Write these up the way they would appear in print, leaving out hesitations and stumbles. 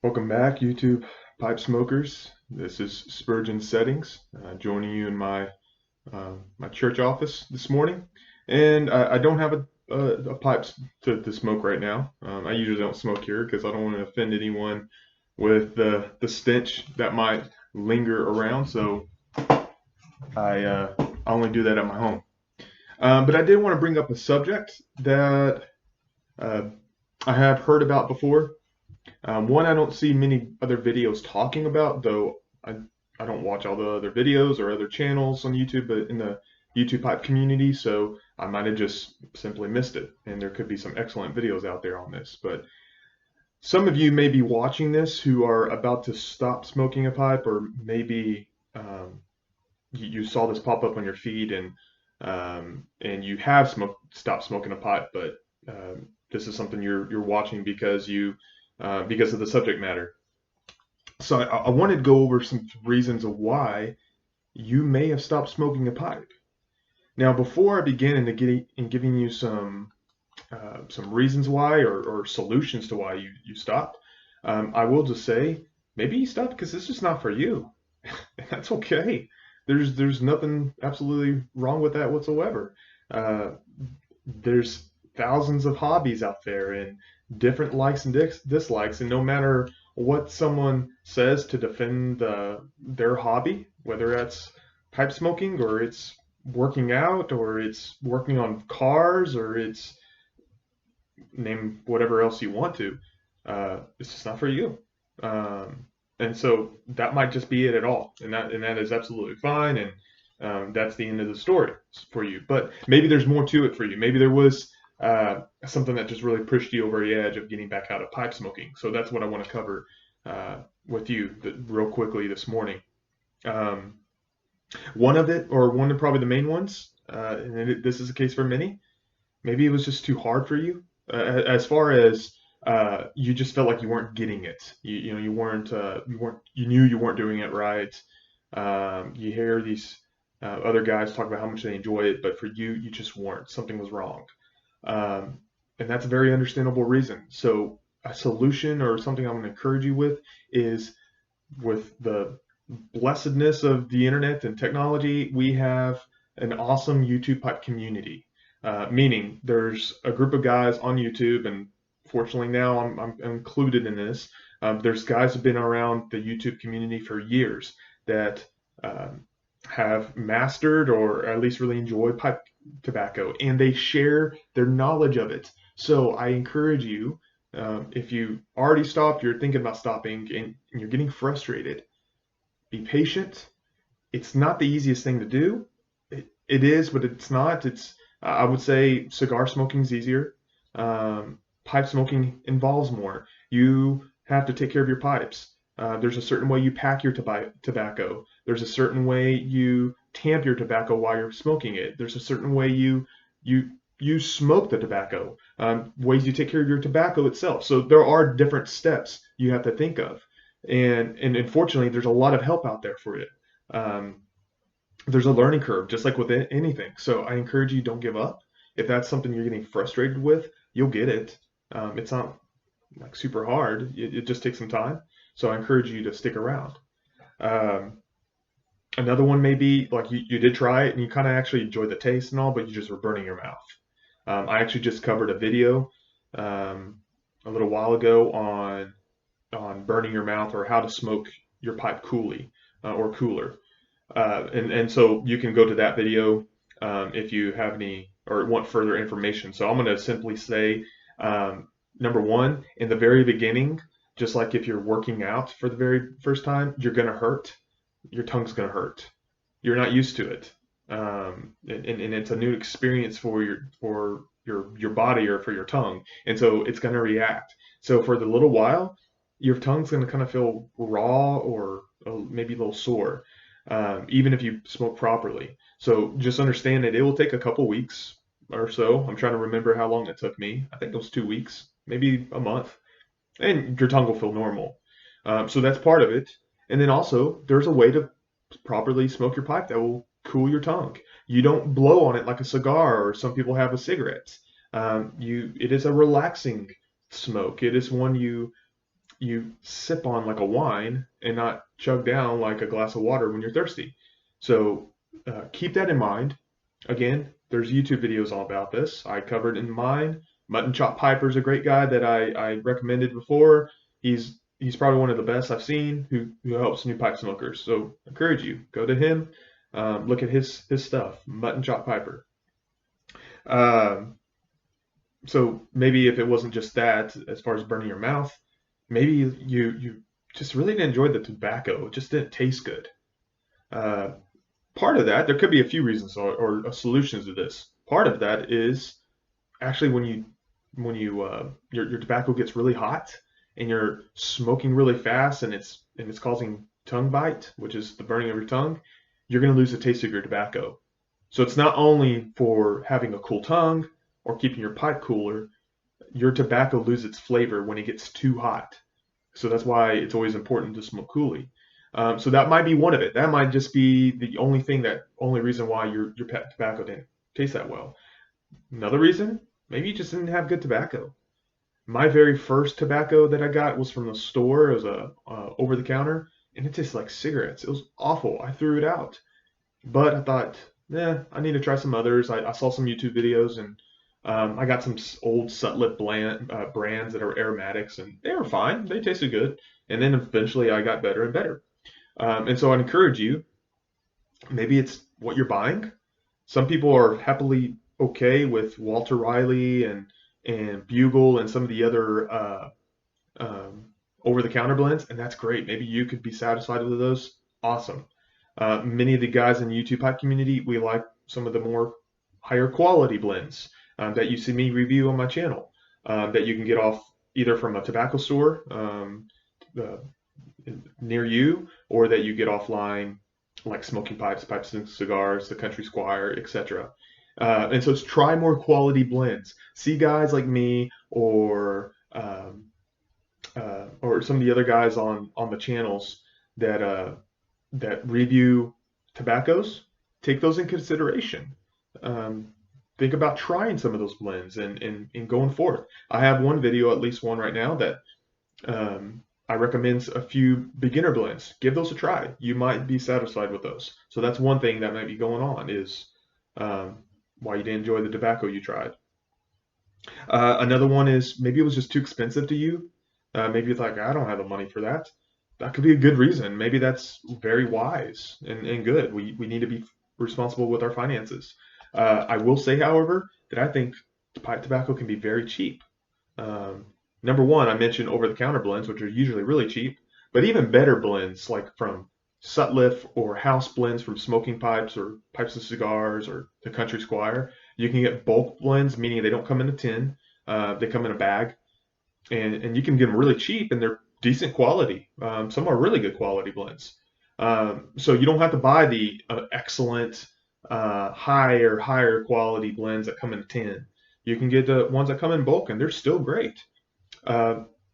Welcome back, YouTube pipe smokers. This is Spurgeon Settings, joining you in my church office this morning. And I don't have a pipe to smoke right now. I usually don't smoke here because I don't want to offend anyone with the stench that might linger around. So I only do that at my home. But I did want to bring up a subject that uh, I have heard about before. One I don't see many other videos talking about, though I don't watch all the other videos or other channels on YouTube, but in the YouTube pipe community, so I might have just simply missed it. And there could be some excellent videos out there on this. But some of you may be watching this who are about to stop smoking a pipe, or maybe you saw this pop up on your feed and you have stopped smoking a pipe, but this is something you're watching because of the subject matter. So I wanted to go over some reasons of why you may have stopped smoking a pipe. Now, before I begin in giving you some reasons why or solutions to why you stopped, I will just say maybe you stopped because this is not for you. That's okay. There's nothing absolutely wrong with that whatsoever. Uh, there's thousands of hobbies out there and different likes and dislikes, and no matter what someone says to defend their hobby, whether that's pipe smoking or it's working out or it's working on cars or it's name whatever else you want to, it's just not for you. And so that might just be it at all, and that is absolutely fine, and that's the end of the story for you. But maybe there's more to it for you. Maybe there was something that just really pushed you over the edge of getting back out of pipe smoking. So that's what I want to cover with you real quickly this morning. Um, one of probably the main ones, this is the case for many. Maybe it was just too hard for you, as far as you just felt like you weren't getting it. You know, you knew you weren't doing it right. You hear these other guys talk about how much they enjoy it, but for you, you just weren't. Something was wrong. Um, and that's a very understandable reason. So a solution or something I'm going to encourage you with is, with the blessedness of the internet and technology, we have an awesome YouTube pipe community. Meaning there's a group of guys on YouTube, and fortunately now I'm included in this. There's guys who've been around the YouTube community for years that um, have mastered or at least really enjoy pipe tobacco, and they share their knowledge of it. So I encourage you, if you already stopped, you're thinking about stopping, and you're getting frustrated, be patient. It's not the easiest thing to do. It is, but it's not. I would say cigar smoking is easier. Pipe smoking involves more. You have to take care of your pipes. There's a certain way you pack your tobacco. There's a certain way you tamp your tobacco while you're smoking it. There's a certain way you smoke the tobacco. Ways you take care of your tobacco itself. So there are different steps you have to think of, and unfortunately, there's a lot of help out there for it. Um, there's a learning curve, just like with anything. So I encourage you, don't give up. If that's something you're getting frustrated with, you'll get it. It's not like super hard. It just takes some time. So I encourage you to stick around. Um, Another one may be like you did try it and you kind of actually enjoyed the taste and all, but you just were burning your mouth. I actually just covered a video a little while ago on burning your mouth, or how to smoke your pipe coolly or cooler. And so you can go to that video if you have any or want further information. So I'm going to simply say, number one, in the very beginning, just like if you're working out for the very first time, you're going to hurt. Your tongue's going to hurt. You're not used to it. And it's a new experience for your body or for your tongue. And so it's going to react. So for the little while, your tongue's going to kind of feel raw or maybe a little sore, even if you smoke properly. So just understand that it will take a couple weeks or so. I'm trying to remember how long it took me. I think it was 2 weeks, maybe a month, and your tongue will feel normal. So that's part of it. And then also, there's a way to properly smoke your pipe that will cool your tongue. You don't blow on it like a cigar or some people have with cigarettes. It is a relaxing smoke. It is one you sip on like a wine and not chug down like a glass of water when you're thirsty. So keep that in mind. Again, there's YouTube videos all about this. I covered in mine. Mutton Chop Piper's a great guy that I recommended before. He's probably one of the best I've seen who helps new pipe smokers. So I encourage you, go to him, look at his stuff. Mutton Chop Piper. Um, so maybe if it wasn't just that, as far as burning your mouth, maybe you just really didn't enjoy the tobacco. It just didn't taste good. Uh, Part of that, there could be a few reasons or solutions to this. Part of that is actually when your tobacco gets really hot and you're smoking really fast and it's causing tongue bite, which is the burning of your tongue, you're going to lose the taste of your tobacco. So it's not only for having a cool tongue or keeping your pipe cooler, your tobacco loses its flavor when it gets too hot. So that's why it's always important to smoke coolly. So that might be one of it. That might just be the only reason why your pet tobacco didn't taste that well. Another reason, maybe you just didn't have good tobacco. My very first tobacco that I got was from the store. It was a over the counter, and it tasted like cigarettes. It was awful. I threw it out. But I thought, I need to try some others. I saw some YouTube videos, and I got some old Sutliff brands that are aromatics, and they were fine. They tasted good. And then eventually I got better and better. And so I'd encourage you, maybe it's what you're buying. Some people are happily okay with Walter Riley and Bugle and some of the other over-the-counter blends, and that's great. Maybe you could be satisfied with those. Awesome. Many of the guys in the YouTube pipe community, we like some of the more higher quality blends that you see me review on my channel that you can get off either from a tobacco store near you, or that you get offline, like Smoking Pipes, Pipes and Cigars, the Country Squire, etc. And so it's try more quality blends. See guys like me or some of the other guys on the channels that review tobaccos. Take those in consideration. Think about trying some of those blends and going forth. I have one video, at least one right now, that I recommend a few beginner blends. Give those a try. You might be satisfied with those. So that's one thing that might be going on is why you didn't enjoy the tobacco you tried. Another one is maybe it was just too expensive to you. Maybe it's like, I don't have the money for that. That could be a good reason. Maybe that's very wise and good. We need to be responsible with our finances. I will say, however, that I think pipe tobacco can be very cheap. Number one, I mentioned over-the-counter blends, which are usually really cheap, but even better blends like from Sutliff or house blends from Smoking Pipes or Pipes and Cigars or the Country Squire. You can get bulk blends, meaning they don't come in a tin. They come in a bag, and you can get them really cheap, and they're decent quality. Some are really good quality blends. So you don't have to buy the excellent higher quality blends that come in a tin. You can get the ones that come in bulk, and they're still great.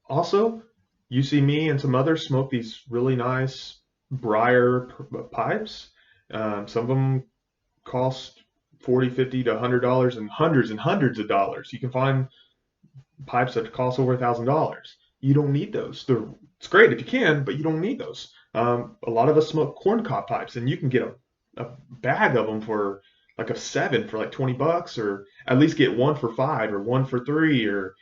Also, you see me and some others smoke these really nice briar pipes. Some of them cost $40, $50 to $100 and hundreds of dollars. You can find pipes that cost over $1,000. You don't need those. It's great if you can, but you don't need those. A lot of us smoke corncob pipes, and you can get a bag of them for like a 7 for like $20, or at least get one for $5 or one for $3 or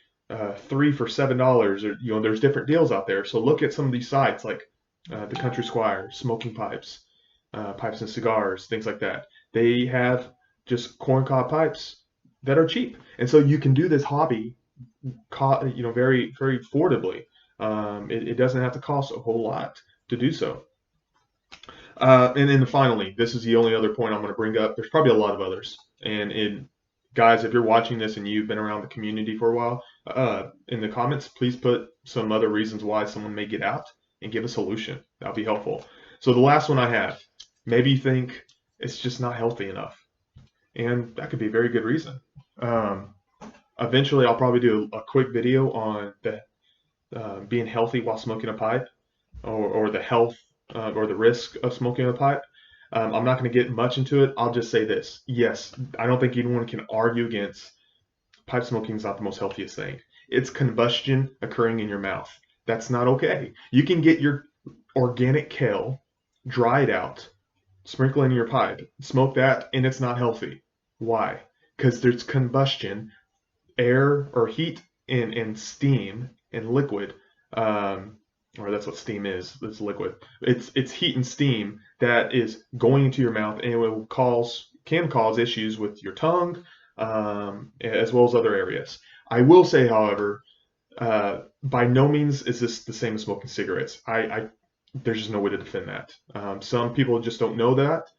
3 for $7, or there's different deals out there. So look at some of these sites like the Country Squire, Smoking Pipes, Pipes and Cigars, things like that. They have just corncob pipes that are cheap, and so you can do this hobby, very very affordably. It doesn't have to cost a whole lot to do so. And then finally, this is the only other point I'm going to bring up. There's probably a lot of others, and guys, if you're watching this and you've been around the community for a while, in the comments, please put some other reasons why someone may get out and give a solution. That'll be helpful. So the last one I have, maybe you think it's just not healthy enough, and that could be a very good reason. Eventually, I'll probably do a quick video on being healthy while smoking a pipe, or the health or the risk of smoking a pipe. I'm not going to get much into it. I'll just say this. Yes, I don't think anyone can argue against pipe smoking is not the most healthiest thing. It's combustion occurring in your mouth. That's not okay. You can get your organic kale dried out, sprinkle in your pipe, smoke that, and it's not healthy. Why? Because there's combustion, air or heat and steam and liquid, or that's what steam is. It's liquid. It's heat and steam that is going into your mouth, and it will can cause issues with your tongue, as well as other areas. I will say, however, by no means is this the same as smoking cigarettes. There's just no way to defend that. Some people just don't know that.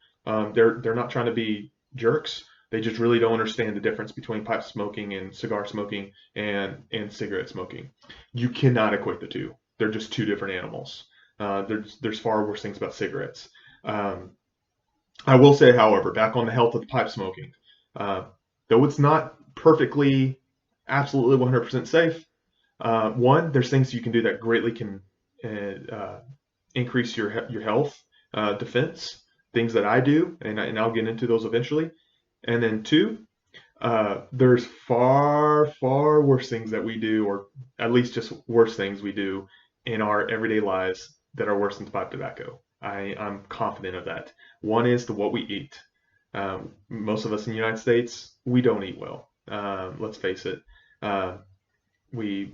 They're not trying to be jerks. They just really don't understand the difference between pipe smoking and cigar smoking and cigarette smoking. You cannot equate the two. They're just two different animals. There's far worse things about cigarettes. I will say, however, back on the health of the pipe smoking, though it's not perfectly, absolutely 100% safe. One, there's things you can do that greatly can increase your health defense. Things that I do, and I'll get into those eventually. And then two, there's far, far worse things that we do, or at least just worse things we do in our everyday lives that are worse than pipe tobacco. I'm confident of that. One is what we eat. Most of us in the United States, we don't eat well. Let's face it. We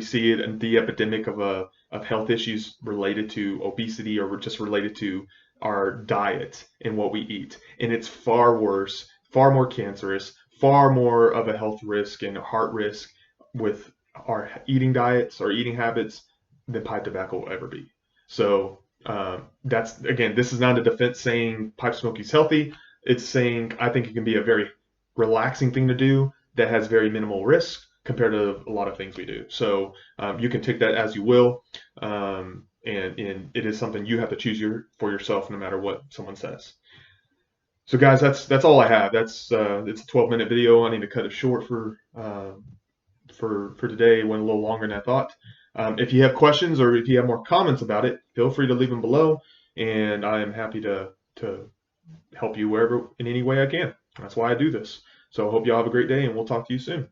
see it in the epidemic of health issues related to obesity or just related to our diet and what we eat, and it's far worse, far more cancerous, far more of a health risk and a heart risk with our eating diets or eating habits than pipe tobacco will ever be. So that's, again, this is not a defense saying pipe smoking is healthy. It's saying I think it can be a very relaxing thing to do that has very minimal risk compared to a lot of things we do. So you can take that as you will, and it is something you have to choose for yourself, no matter what someone says. So guys, that's all I have. It's a 12-minute video. I need to cut it short for today. It went a little longer than I thought. If you have questions or if you have more comments about it, feel free to leave them below, and I am happy to help you wherever in any way I can. That's why I do this. So I hope y'all have a great day, and we'll talk to you soon.